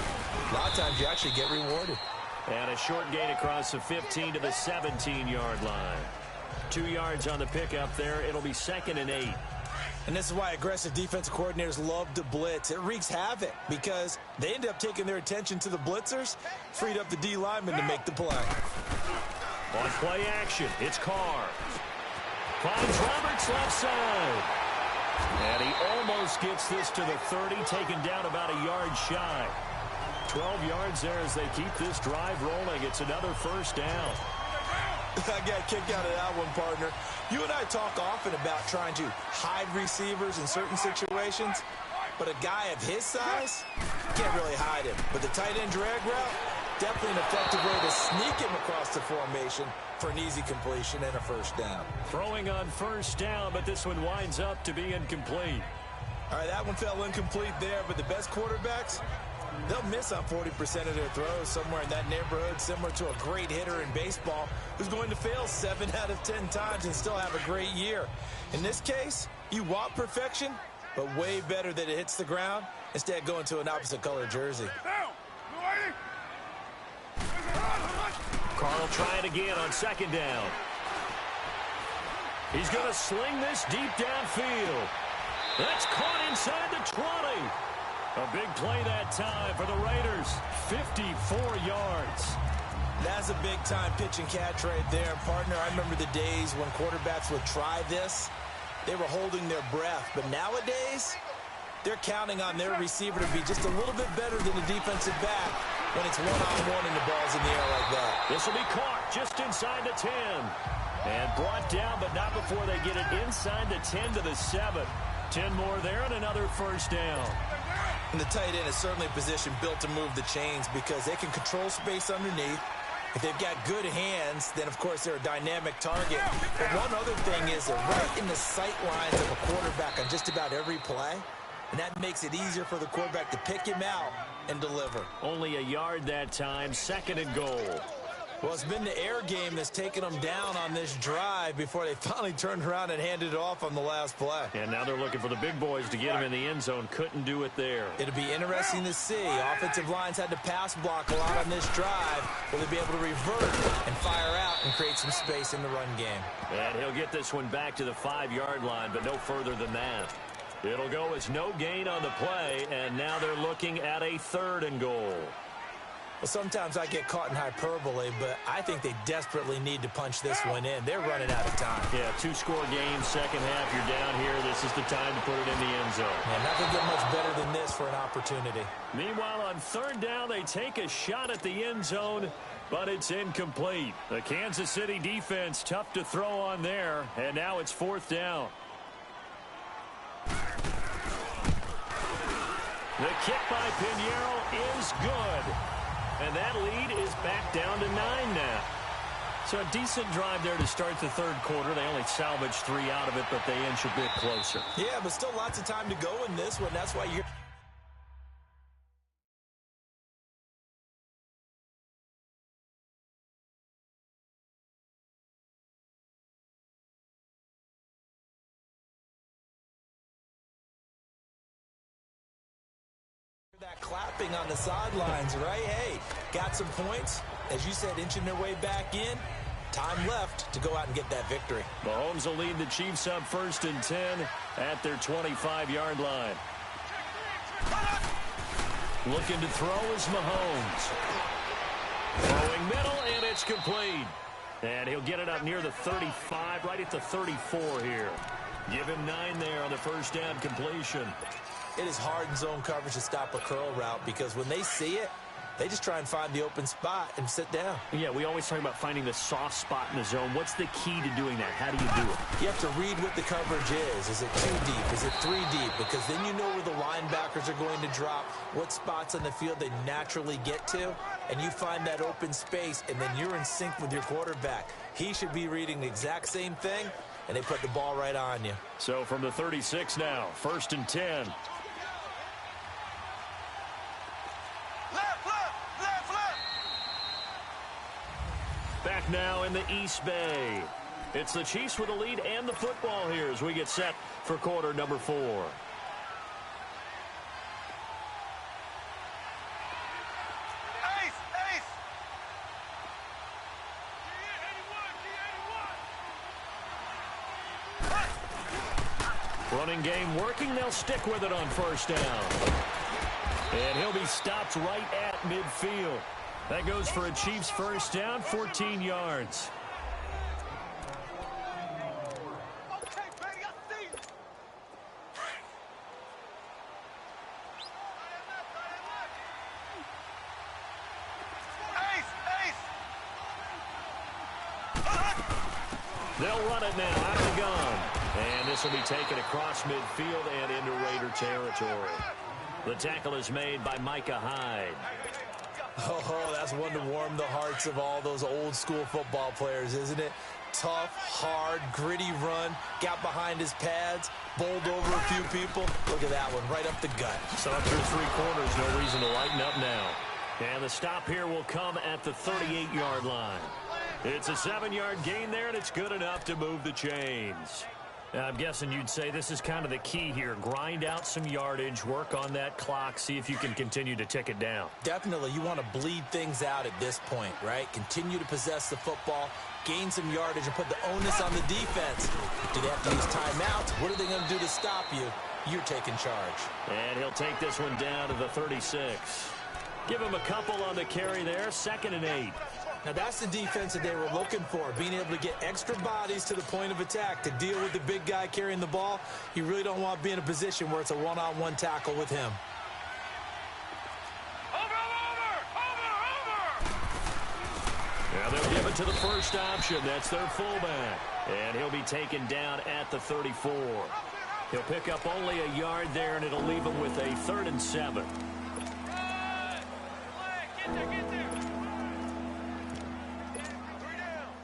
a lot of times you actually get rewarded. And a short gain across the 15 to the 17-yard line. 2 yards on the pickup there. It'll be 2nd and 8. And this is why aggressive defensive coordinators love to blitz. It wreaks havoc because they end up taking their attention to the blitzers, freed up the D lineman to make the play. On play action, it's Carr. Finds Roberts left side. And he almost gets this to the 30, taken down about a yard shy. 12 yards there as they keep this drive rolling. It's another first down. I got a kick out of that one, partner. You and I talk often about trying to hide receivers in certain situations, but a guy of his size, can't really hide him. But the tight end drag route, definitely an effective way to sneak him across the formation for an easy completion and a first down. Throwing on first down, but this one winds up to be incomplete. All right, that one fell incomplete there, but the best quarterbacks, they'll miss on 40% of their throws, somewhere in that neighborhood, similar to a great hitter in baseball who's going to fail 7 out of 10 times and still have a great year. In this case, you want perfection, but way better that it hits the ground instead of going to an opposite color jersey. Carl trying again on 2nd down. He's going to sling this deep downfield. That's caught inside the 20. A big play that time for the Raiders. 54 yards. That's a big-time pitch and catch right there. Partner, I remember the days when quarterbacks would try this. They were holding their breath. But nowadays, they're counting on their receiver to be just a little bit better than the defensive back when it's one-on-one and the ball's in the air like that. This will be caught just inside the 10. And brought down, but not before they get it inside the 10 to the 7. 10 more there and another first down. And the tight end is certainly a position built to move the chains because they can control space underneath. If they've got good hands, then, of course, they're a dynamic target. But one other thing is they're right in the sight lines of a quarterback on just about every play. And that makes it easier for the quarterback to pick him out and deliver. Only a yard that time, 2nd and goal. Well, it's been the air game that's taken them down on this drive before they finally turned around and handed it off on the last play. And now they're looking for the big boys to get him in the end zone. Couldn't do it there. It'll be interesting to see. Offensive lines had to pass block a lot on this drive. Will they be able to revert and fire out and create some space in the run game? And he'll get this one back to the 5-yard line, but no further than that. It'll go as no gain on the play, and now they're looking at a 3rd and goal. Well, sometimes I get caught in hyperbole, but I think they desperately need to punch this one in. They're running out of time. Yeah, 2-score game, second half, you're down here. This is the time to put it in the end zone. And nothing get much better than this for an opportunity. Meanwhile, on 3rd down, they take a shot at the end zone, but it's incomplete. The Kansas City defense tough to throw on there, and now it's 4th down. The kick by Pinheiro is good. And that lead is back down to 9 now. So a decent drive there to start the 3rd quarter. They only salvaged 3 out of it, but they inch a bit closer. Yeah, but still lots of time to go in this one. That's why you're... that clapping on the sidelines, right? Hey, got some points. As you said, inching their way back in. Time left to go out and get that victory. Mahomes will lead the Chiefs up 1st and 10 at their 25-yard line. Looking to throw is Mahomes. Throwing middle, and it's complete. And he'll get it up near the 35, right at the 34 here. Give him 9 there on the first down completion. It is hard in zone coverage to stop a curl route because when they see it, they just try and find the open spot and sit down. Yeah, we always talk about finding the soft spot in the zone. What's the key to doing that? How do you do it? You have to read what the coverage is. Is it 2 deep? Is it 3 deep? Because then you know where the linebackers are going to drop, what spots on the field they naturally get to, and you find that open space, and then you're in sync with your quarterback. He should be reading the exact same thing, and they put the ball right on you. So from the 36 now, 1st and 10. Back now in the East Bay. It's the Chiefs with the lead and the football here as we get set for quarter number 4. Ace, ace. Running game working. They'll stick with it on 1st down. And he'll be stopped right at midfield. That goes for a Chiefs 1st down, 14 yards. Okay, baby, I see you. Ace, ace. They'll run it now out of the gun. And this will be taken across midfield and into Raider territory. The tackle is made by Micah Hyde. Oh, that's one to warm the hearts of all those old school football players, isn't it? Tough, hard, gritty run, got behind his pads, bowled over a few people. Look at that one, right up the gut. So after 3 quarters, no reason to lighten up now. And the stop here will come at the 38-yard line. It's a 7-yard gain there, and it's good enough to move the chains. I'm guessing you'd say this is kind of the key here. Grind out some yardage, work on that clock, see if you can continue to tick it down. Definitely, you want to bleed things out at this point, right? Continue to possess the football, gain some yardage, and put the onus on the defense. Do they have to use timeouts? What are they going to do to stop you? You're taking charge. And he'll take this one down to the 36. Give him a couple on the carry there, 2nd and 8. Now, that's the defense that they were looking for, being able to get extra bodies to the point of attack to deal with the big guy carrying the ball. You really don't want to be in a position where it's a one-on-one tackle with him. Now they'll give it to the first option. That's their fullback. And he'll be taken down at the 34. He'll pick up only a yard there, and it'll leave him with a 3rd and 7.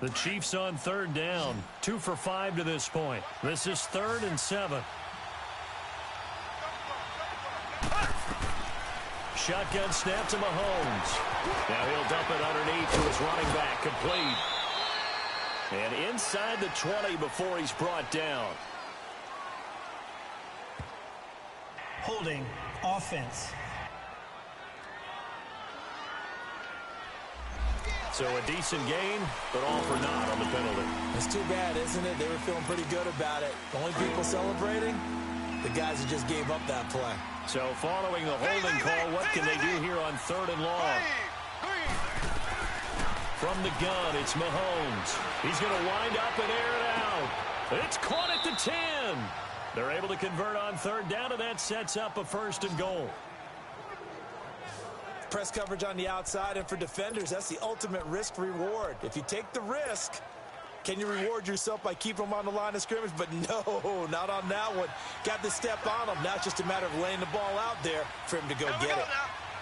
The Chiefs on 3rd down. 2 for 5 to this point. This is 3rd and 7. Shotgun snap to Mahomes. Now he'll dump it underneath to his running back. Complete. And inside the 20 before he's brought down. Holding offense. So a decent gain, but all for naught on the penalty. It's too bad, isn't it? They were feeling pretty good about it. The only people celebrating, the guys who just gave up that play. So following the holding call, what can they do here on 3rd and long? From the gun, it's Mahomes. He's going to wind up and air it out. It's caught at the 10. They're able to convert on 3rd down, and that sets up a 1st and goal. Press coverage on the outside, and for defenders, that's the ultimate risk reward. If you take the risk, can you reward yourself by keeping them on the line of scrimmage? But no, not on that one. Got the step on them. Now it's just a matter of laying the ball out there for him to go get it.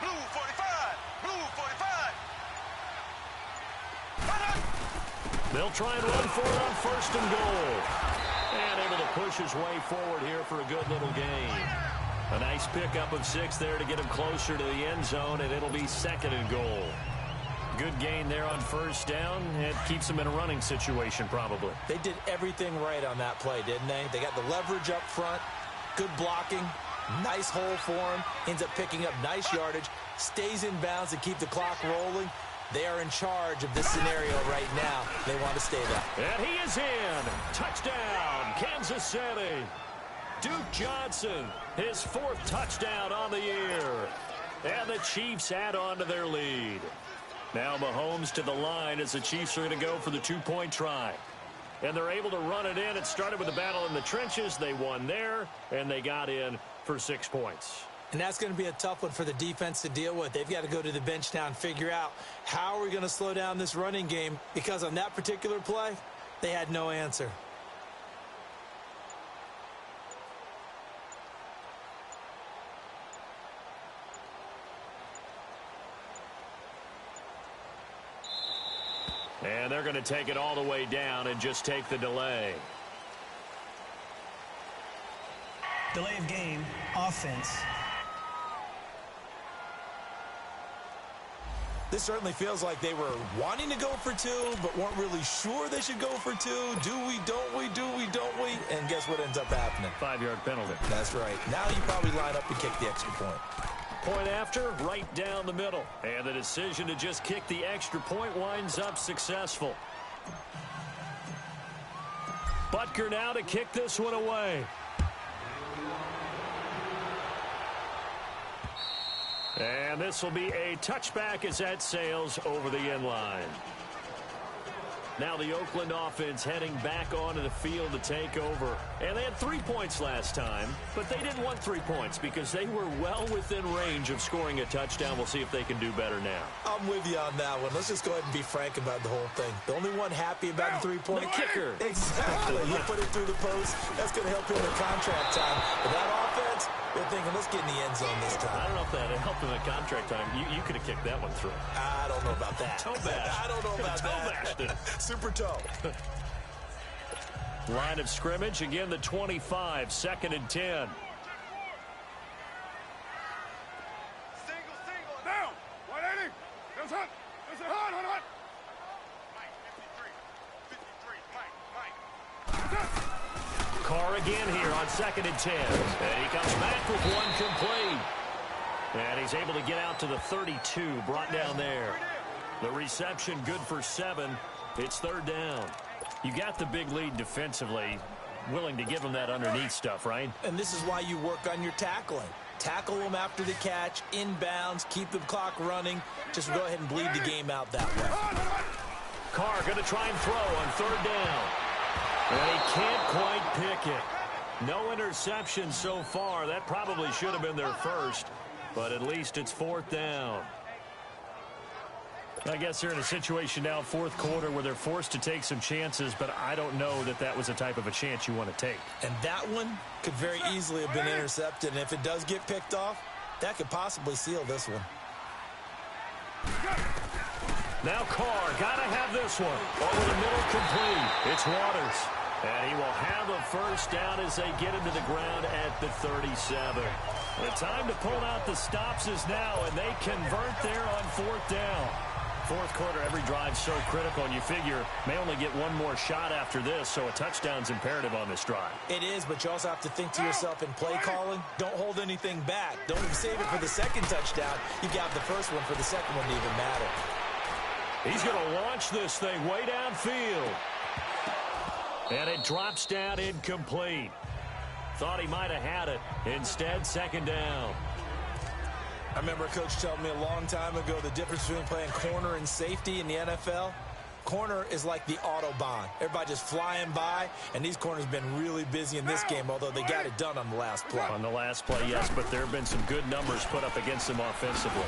Blue 45. Blue 45. They'll try and run for it on 1st and goal. And able to push his way forward here for a good little gain. A nice pickup of 6 there to get him closer to the end zone, and it'll be 2nd and goal. Good gain there on 1st down. It keeps them in a running situation probably. They did everything right on that play, didn't they? They got the leverage up front, good blocking, nice hole for him, ends up picking up nice yardage, stays in bounds to keep the clock rolling. They are in charge of this scenario right now. They want to stay there. And he is in. Touchdown, Kansas City. Duke Johnson, his 4th touchdown on the year. And the Chiefs add on to their lead. Now Mahomes to the line as the Chiefs are going to go for the 2-point try. And they're able to run it in. It started with a battle in the trenches. They won there, and they got in for for 6 points. And that's going to be a tough one for the defense to deal with. They've got to go to the bench now and figure out how are we going to slow down this running game, because on that particular play, they had no answer. And they're going to take it all the way down and just take the delay. Delay of game, offense. This certainly feels like they were wanting to go for two, but weren't really sure they should go for two. Do we, don't we, do we, don't we? And guess what ends up happening? 5-yard penalty. That's right. Now you probably line up and kick the extra point. Point after, right down the middle. And the decision to just kick the extra point winds up successful. Butker now to kick this one away. And this will be a touchback as that sails over the end line. Now the Oakland offense heading back onto the field to take over. And they had 3 points last time, but they didn't want 3 points because they were well within range of scoring a touchdown. We'll see if they can do better now. I'm with you on that one. Let's just go ahead and be frank about the whole thing. The only one happy about the 3-point kicker. Exactly. You put it through the post. That's going to help him in contract time. But that offense, they're thinking, let's get in the end zone this time. I don't know if that helped him in contract time. You could have kicked that one through. I don't know about that. Toe bash. I don't know about that. Super toe. Line of scrimmage, again the 25, 2nd and 10. Single. Down. 180. There's hot. There's a hot. Mike, 53. Mike. Carr again here on 2nd and 10. And he comes back with one complete. And he's able to get out to the 32, brought down there. The reception good for 7. It's 3rd down. You got the big lead defensively, willing to give them that underneath stuff, right? And this is why you work on your tackling. Tackle them after the catch, inbounds, keep the clock running. Just go ahead and bleed the game out that way. Carr going to try and throw on 3rd down. And he can't quite pick it. No interception so far. That probably should have been their first, but at least it's 4th down. I guess they're in a situation now, 4th quarter, where they're forced to take some chances, but I don't know that that was the type of a chance you want to take. And that one could very easily have been intercepted, and if it does get picked off, that could possibly seal this one. Now Carr, got to have this one. Over the middle, complete. It's Waters. And he will have a first down as they get him to the ground at the 37. The time to pull out the stops is now, and they convert there on 4th down. 4th quarter, every drive so critical, and you figure may only get one more shot after this, so a touchdown's imperative on this drive. It is, but you also have to think to yourself in play calling, don't hold anything back. Don't save it for the second touchdown. You got the first one for the second one to even matter. He's going to launch this thing way downfield. And it drops down incomplete. Thought he might have had it. Instead, 2nd down. I remember a coach telling me a long time ago the difference between playing corner and safety in the NFL. Corner is like the Autobahn. Everybody just flying by, and these corners have been really busy in this game, although they got it done on the last play. On the last play, yes, but there have been some good numbers put up against them offensively.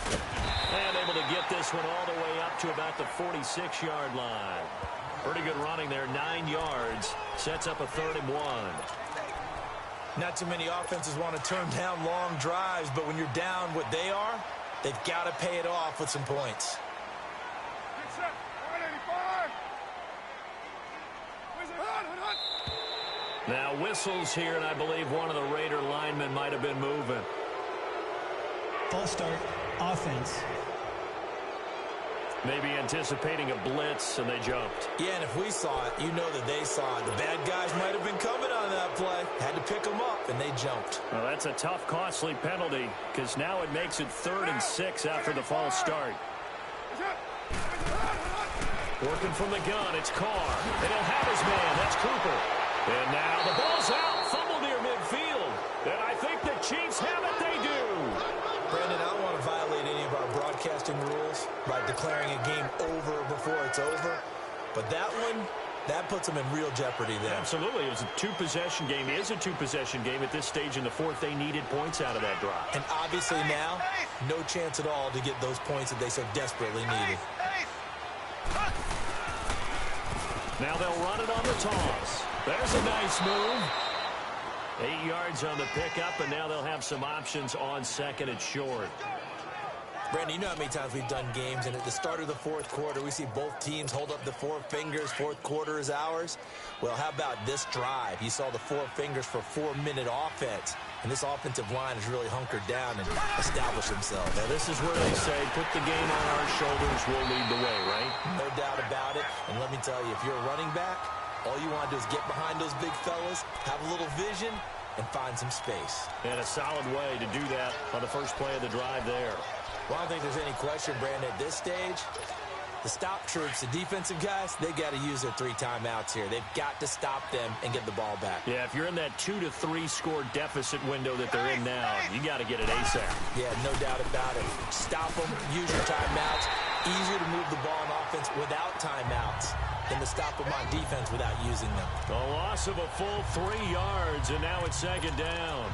And able to get this one all the way up to about the 46-yard line. Pretty good running there, 9 yards. Sets up a 3rd and 1. Not too many offenses want to turn down long drives, but when you're down what they are, they've got to pay it off with some points. Now whistles here, and I believe one of the Raider linemen might have been moving. False start, offense. Maybe anticipating a blitz, and they jumped. Yeah, and if we saw it, you know that they saw it. The bad guys might have been coming on that play. Had to pick them up, and they jumped. Well, that's a tough, costly penalty, because now it makes it 3rd and 6 after the false start. Working from the gun, it's Carr. And he'll have his man. That's Cooper. And now the ball's out. Fumble near midfield. And I think the Chiefs have it. They do. Brandon, I don't want to violate any of our broadcasting rules by declaring a game over before it's over. But that one That puts them in real jeopardy there. Absolutely. It was a two-possession game. It is a two-possession game. At this stage in the fourth, they needed points out of that drive. And obviously now, no chance at all to get those points that they so desperately needed. Now they'll run it on the toss. There's a nice move. 8 yards on the pickup, and now they'll have some options on second and short. Brandon, you know how many times we've done games, and at the start of the fourth quarter, we see both teams hold up the four fingers, fourth quarter is ours. Well, how about this drive? You saw the four fingers for a 4-minute offense, and this offensive line has really hunkered down and established themselves. Now, this is where they say, put the game on our shoulders, we'll lead the way, right? No doubt about it, and let me tell you, if you're a running back, all you want to do is get behind those big fellas, have a little vision, and find some space. And a solid way to do that on the first play of the drive there. Well, I don't think there's any question, Brandon, at this stage, the stop troops, the defensive guys, they got to use their 3 timeouts here. They've got to stop them and get the ball back. Yeah, if you're in that 2 to 3 score deficit window that they're in now, you got to get it ASAP. Yeah, no doubt about it. Stop them, use your timeouts. Easier to move the ball on offense without timeouts than to stop them on defense without using them. A loss of a full 3 yards, and now it's second down.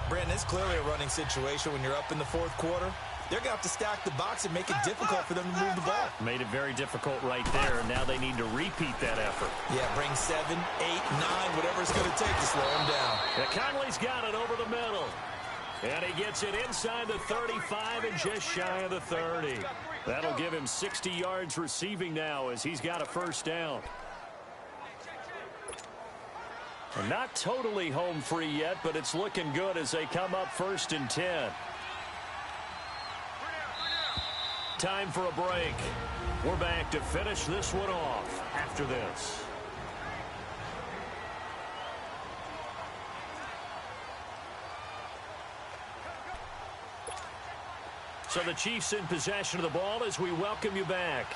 Brandon, it's clearly a running situation when you're up in the fourth quarter. They're going to have to stack the box and make it difficult for them to move the ball. Made it very difficult right there, and now they need to repeat that effort. Yeah, bring 7, 8, 9, whatever it's going to take to slow them down. Yeah, Conley's got it over the middle. And he gets it inside the 35 and just shy of the 30. That'll give him 60 yards receiving now as he's got a first down. And not totally home free yet, but it's looking good as they come up 1st and 10. Time for a break. We're back to finish this one off after this. So the Chiefs in possession of the ball as we welcome you back.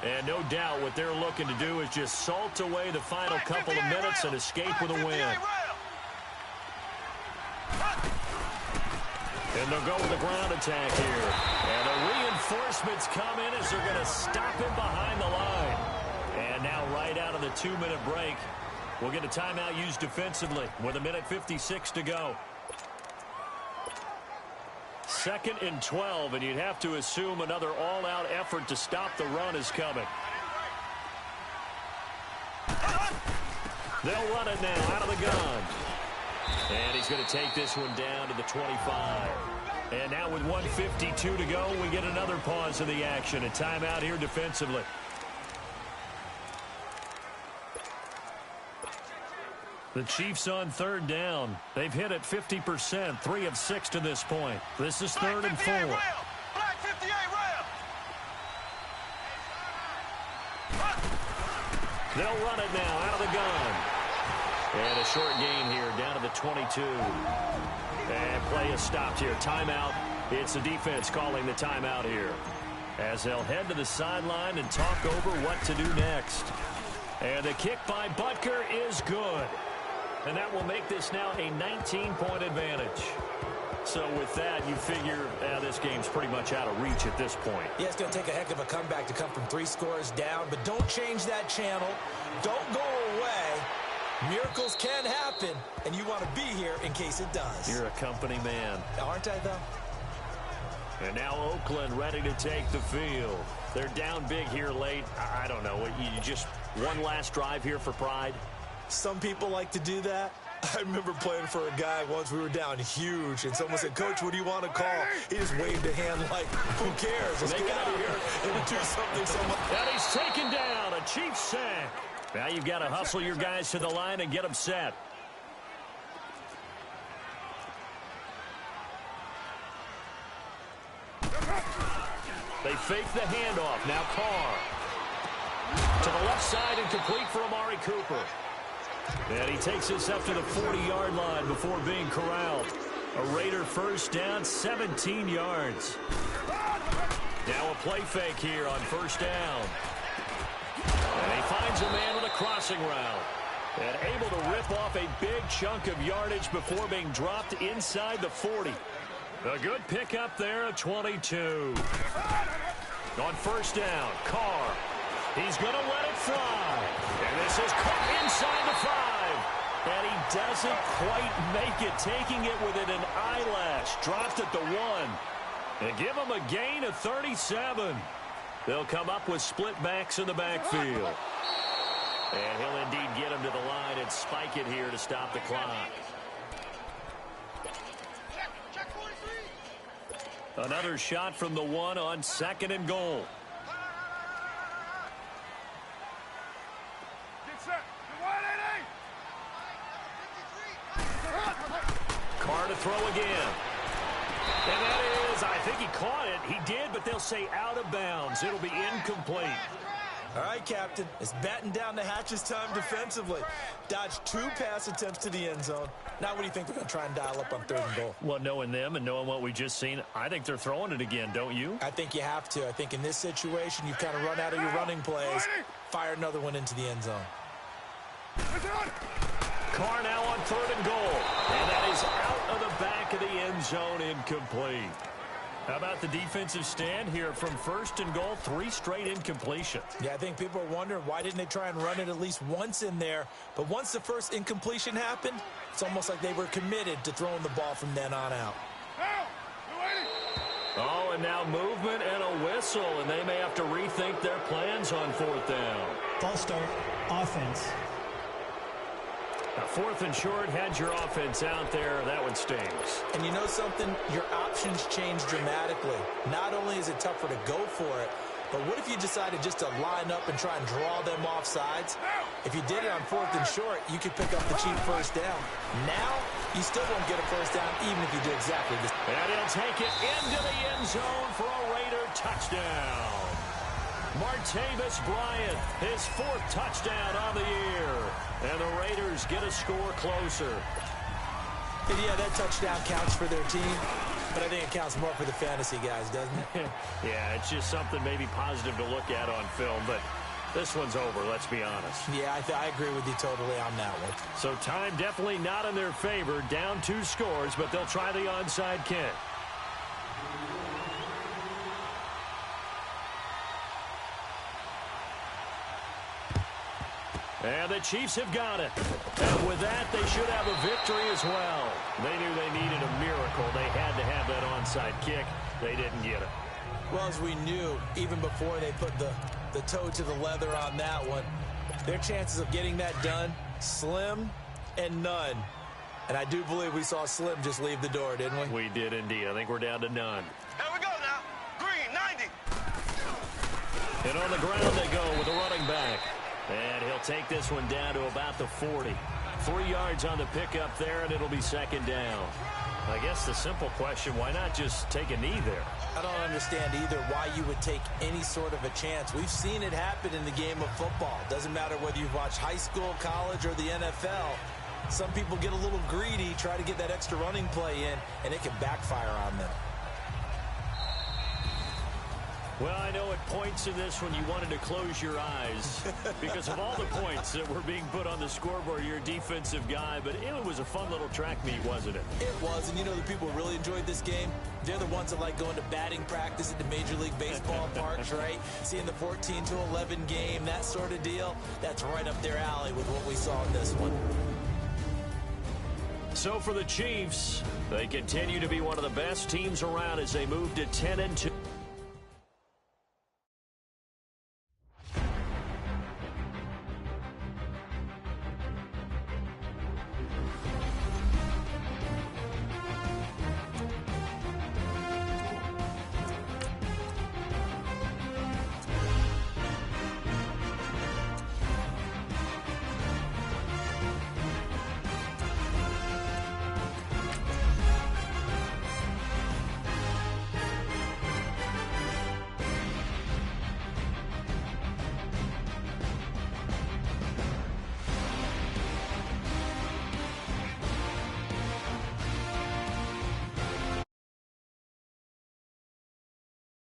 And no doubt what they're looking to do is just salt away the final couple of minutes and escape with a win. And they'll go with the ground attack here. And the reinforcements come in as they're going to stop him behind the line. And now right out of the 2-minute break, we'll get a timeout used defensively with 1:56 to go. 2nd and 12, and you'd have to assume another all-out effort to stop the run is coming. They'll run it now out of the gun. And he's going to take this one down to the 25. And now with 1:52 to go, we get another pause in the action. A timeout here defensively. The Chiefs on 3rd down. They've hit it 50%, 3 of 6 to this point. This is 3rd and 4. They'll run it now out of the gun. And a short gain here down to the 22. And play is stopped here. Timeout. It's the defense calling the timeout here, as they'll head to the sideline and talk over what to do next. And the kick by Butker is good. And that will make this now a 19-point advantage. So with that, you figure this game's pretty much out of reach at this point. Yeah, it's going to take a heck of a comeback to come from 3 scores down, but don't change that channel. Don't go away. Miracles can happen, and you want to be here in case it does. You're a company man. Aren't I, though? And now Oakland ready to take the field. They're down big here late. I don't know. You just one last drive here for pride? Some people like to do that. I remember playing for a guy once. We were down huge, and someone said, "Coach, what do you want to call?" He just waved a hand like, "Who cares? Let's get out of here and do something." And he's taken down. A Chiefs sack. Now you've got to hustle your guys to the line and get them set. They fake the handoff. Now Carr. To the left side and complete for Amari Cooper. And he takes this up to the 40-yard line before being corralled. A Raider first down, 17 yards. Now a play fake here on first down. And he finds a man with a crossing route. And able to rip off a big chunk of yardage before being dropped inside the 40. A good pickup there at 22. On first down, Carr. He's going to let it fly. And this is caught inside the 5. And he doesn't quite make it, taking it within an eyelash. Dropped at the 1. And give him a gain of 37. They'll come up with split backs in the backfield. And he'll indeed get him to the line and spike it here to stop the clock. Another shot from the 1 on 2nd and goal. Get set. You're wide, Carr to throw again. And that is, I think he caught it. He did, but they'll say out of bounds. It'll be incomplete. All right, Captain. It's batten down the hatches time defensively. Dodged 2 pass attempts to the end zone. Now what do you think they're going to try and dial up on 3rd and goal? Well, knowing them and knowing what we just seen, I think they're throwing it again, don't you? I think you have to. I think in this situation, you've kind of run out of your running plays. Fire another one into the end zone. Carr now on 3rd and goal. And that is out of the back of the end zone, incomplete. How about the defensive stand here from 1st and goal? 3 straight incompletions. Yeah, I think people are wondering why didn't they try and run it at least once in there. But once the first incompletion happened, it's almost like they were committed to throwing the ball from then on out. Oh, and now movement and a whistle, and they may have to rethink their plans on 4th down. False start, offense. Now, 4th and short, had your offense out there. That one stings. And you know something? Your options change dramatically. Not only is it tougher to go for it, but what if you decided just to line up and try and draw them off sides? If you did it on 4th and short, you could pick up the cheap 1st down. Now, you still won't get a 1st down even if you do exactly this. And he'll take it into the end zone for a Raider touchdown. Martavis Bryant, his 4th touchdown on the year. And the Raiders get a score closer. And yeah, that touchdown counts for their team, but I think it counts more for the fantasy guys, doesn't it? Yeah, it's just something maybe positive to look at on film, but this one's over, let's be honest. Yeah, I agree with you totally on that one. So time definitely not in their favor. Down 2 scores, but they'll try the onside kick. And the Chiefs have got it. And with that, they should have a victory as well. They knew they needed a miracle. They had to have that onside kick. They didn't get it. Well, as we knew, even before they put the toe to the leather on that one, their chances of getting that done, slim and none. And I do believe we saw Slim just leave the door, didn't we? We did indeed. I think we're down to none. Here we go now. Green, 90. And on the ground they go with the running back. And he'll take this one down to about the 40. 3 yards on the pickup there, and it'll be 2nd down. I guess the simple question, why not just take a knee there? I don't understand either why you would take any sort of a chance. We've seen it happen in the game of football. Doesn't matter whether you've watched high school, college, or the NFL. Some people get a little greedy, try to get that extra running play in, and it can backfire on them. Well, I know at points in this when you wanted to close your eyes because of all the points that were being put on the scoreboard. You're a defensive guy, but it was a fun little track meet, wasn't it? It was, and you know the people who really enjoyed this game? They're the ones that like going to batting practice at the Major League Baseball parks, right? Seeing the 14-11 game, that sort of deal. That's right up their alley with what we saw in this one. So for the Chiefs, they continue to be one of the best teams around as they move to 10-2.